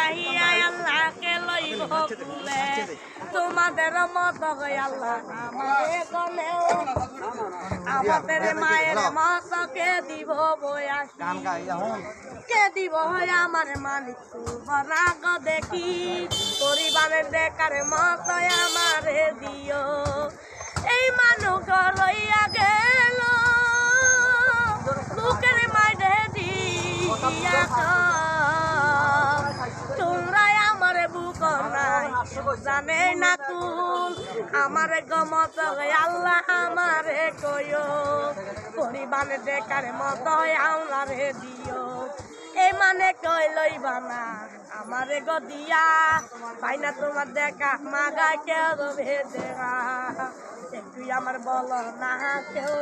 চাহিয়া আল্লাহকে লইব কুলে তোমাদের মত আল্লাহ আমারে গলেও আমাদের মায়ের মত কে দিব বয়াসি কে দিব আমার মালিক রাগ দেখি পরিবারের দেখার মত আমারে দিও এই মানুষ লইয়া গেল বুকের মাঝে দিয়া তোমরা আমারে বুক নাই জানে না কুল আমারে গমত আল্লাহ আমারে কইও পরিবারের দেখার মত আমারে দিও এই মানে কই লইবা না আমারে গদিয়া পাই না তোমার দেখা মাগা কেউ ভেদে একটু আমার বলো না কেউ